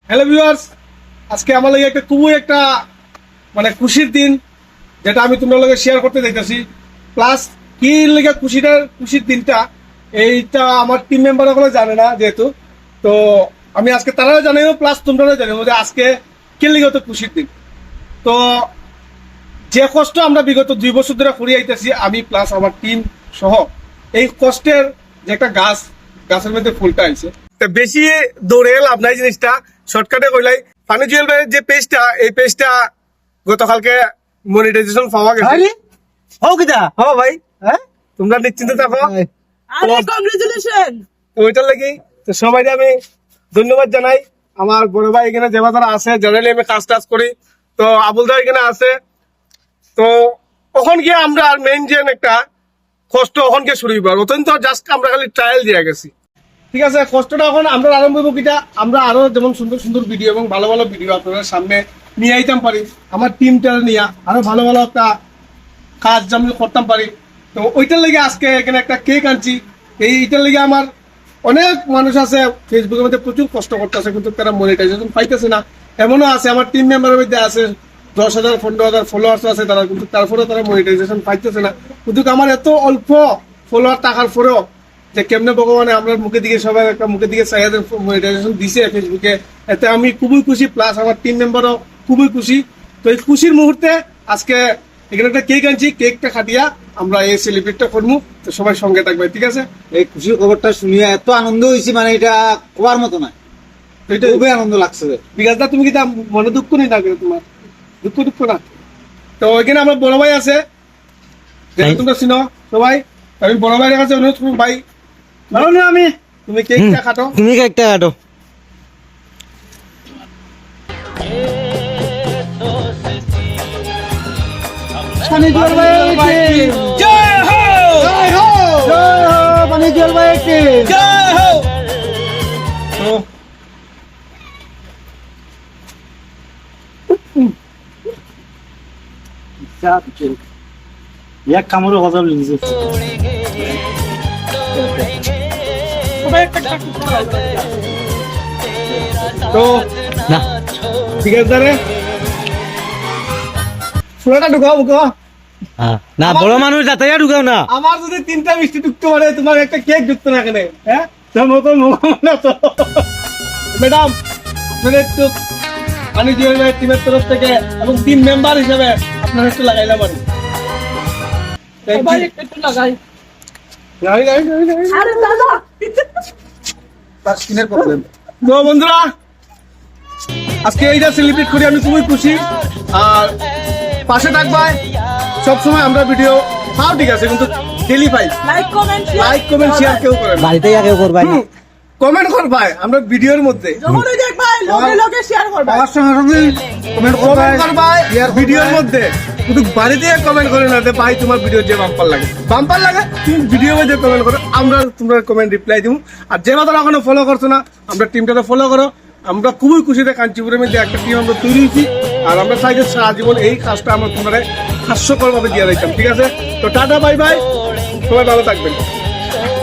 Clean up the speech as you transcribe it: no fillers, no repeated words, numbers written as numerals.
Hello viewers, আজকে আমার লাগে একটা খুবই একটা মানে খুশির দিন, যেটা আমি তোমার লগে শেয়ার করতে চাইতেছি। প্লাস কি লেগে খুশির দিনটা এইটা আমার টিম মেম্বার গুলো জানে না যেহেতু, তো আমি আজকে তারাও জানাইও প্লাস তোমরাও জানাইও যে আজকে কি লেগে তো খুশির দিন। তো যে কষ্ট আমরা বিগত 2 বছর ধরে করে আইতেছি আমি প্লাস আমার টিম সহ, এই কষ্টের যে একটা গাছের মধ্যে ফুলটা আইছে। বেশি দৌড়ে লাভ নাই, জিনিসটা শর্টকাটে কইলাই। পানি জুয়েল ভাইয়ের যে পেজটা, এই পেজটা গতকালকে মনিটাইজেশন পাওয়া গেছে। ও কিটা হ ভাই, হ্যাঁ তোমরা নিশ্চিন্ত থাকো। আরে কংগ্রেচুলেশন। তো ওইটার লাগি তো সবাই আমি ধন্যবাদ জানাই। আমার বড় ভাই এখানে যে যারা আছে, জেনারেলি আমি কাজ করি, তো আবুল দা এখানে আছে। তো ওখান গিয়ে আমরা মেইন যে একটা কষ্ট ওখান গিয়ে শুরু হইব, ওখান তো জাস্ট আমরা খালি ট্রায়াল দিয়ে গেছি। ঠিক আছে, কষ্টটা এখন আমরা আরম্ভ হইব কিটা, আমরা আরো যেমন সুন্দর সুন্দর ভিডিও এবং ভালো ভালো ভিডিও আপনাদের সামনে নিয়ে আইতাম পারি, আমার টিমটা নিয়ে আরো ভালো ভালো একটা কাজ যেমন করতাম পারি। তো ওইটার লেগে আজকে এখানে একটা কেক আনছি। এইটার লেগে আমার অনেক মানুষ আছে ফেসবুকের মধ্যে প্রচুর কষ্ট করতেছে, কিন্তু তারা মনিটাইজেশন পাইতেছে না। এমনও আছে আমার টিম মেম্বারের মধ্যে আছে 10,000 15,000 ফলোয়ার্স আছে তারা, কিন্তু তারপরে তারা মনিটাইজেশন পাইতেছে না। কিন্তু আমার এত অল্প ফলোয়ার টাকার পরেও যে কেমনে ভগবানে আমরা মুখের দিকে সবাই একটা মুখের দিকে চাইয়াদের মনিটাইজেশন দিছে ফেসবুকে, এতে আমি খুবই খুশি, প্লাস আমার টিম মেম্বারও খুবই খুশি। তো এই খুশির মুহূর্তে আজকে এখানে একটা কেক আনছি, কেকটা খাটিয়া আমরা এই সেলিব্রেটটা করবো। তো সবাই সঙ্গে থাকবে, ঠিক আছে? এই খুশির খবরটা শুনিয়া এত আনন্দ হয়েছি, মানে এটা কোয়ার মতো না, এটা খুবই আনন্দ লাগছে। বিকাশ দা, তুমি কি তা মনে দুঃখ নেই না তোমার? দুঃখ না? তো ওইখানে আমার বড় ভাই আছে, যেটা তোমরা চিনো সবাই। আমি বড় ভাইয়ের কাছে অনুরোধ করবো, ভাই আমি তুমি কেকটা খাটো। তুমি কেকটা কাটো। পানি জল ভাই, জয় হো! জয় হো, জয় হো, পানি জল ভাই, জয় হো! তো এক কামড়ে হজম লিখছে। তো না ঠিক আছে রে, পুরোটা ঢুকাও ঢুকাও। না, বড় মানুষ যাতে ঢুকাও না। আমার যদি 3টা মিষ্টি ঢুকতে পারে, তোমার একটা কেক ঢুকতো না এখানে, হ্যাঁ? ম্যাডাম, আপনাদের একটু পানি দিয়ে টিমের তরফ থেকে এবং টিম মেম্বার হিসেবে আপনারা একটু লাগাইলাম আর সবাই একটু লাগাই। আরে দাদা, তো বন্ধুরা, আজকে এইটা সেলিব্রেট করি আমি খুবই খুশি। আর পাশে থাকবাই সবসময়, আমরা ভিডিও পাও ঠিক আছে, কিন্তু ডেলি পাই। লাইক কমেন্ট শেয়ার কেউ করে না, বাড়িতে কেউ করবাই না, কমেন্ট করবাই আমরা ভিডিওর মধ্যে, যখনই দেখবাই লগে শেয়ার করবা। আমার সঙ্গে সঙ্গে কমেন্ট করবাই। কমেন্ট করবাই ভিডিওর মধ্যে, কিন্তু বাড়িতে কমেন্ট করে না যে ভাই তোমার ভিডিও যে বাম্পার লাগে তুমি ভিডিও মধ্যে কমেন্ট করো, আমরা তোমরা কমেন্ট রিপ্লাই দিব। আর যে মাত্র এখনো ফলো করছো না, আমরা টিমটাতে ফলো করো। আমরা খুবই খুশিতে কাঞ্চিপুরের মধ্যে একটা টিম আমরা তৈরি হয়েছি, আর আমরা চাই যে সারা জীবন এই কাজটা আমরা তোমরা হাস্যকর ভাবে দিয়ে দিতাম, ঠিক আছে? তো টাটা, বাই বাই, সবাই ভালো থাকবেন।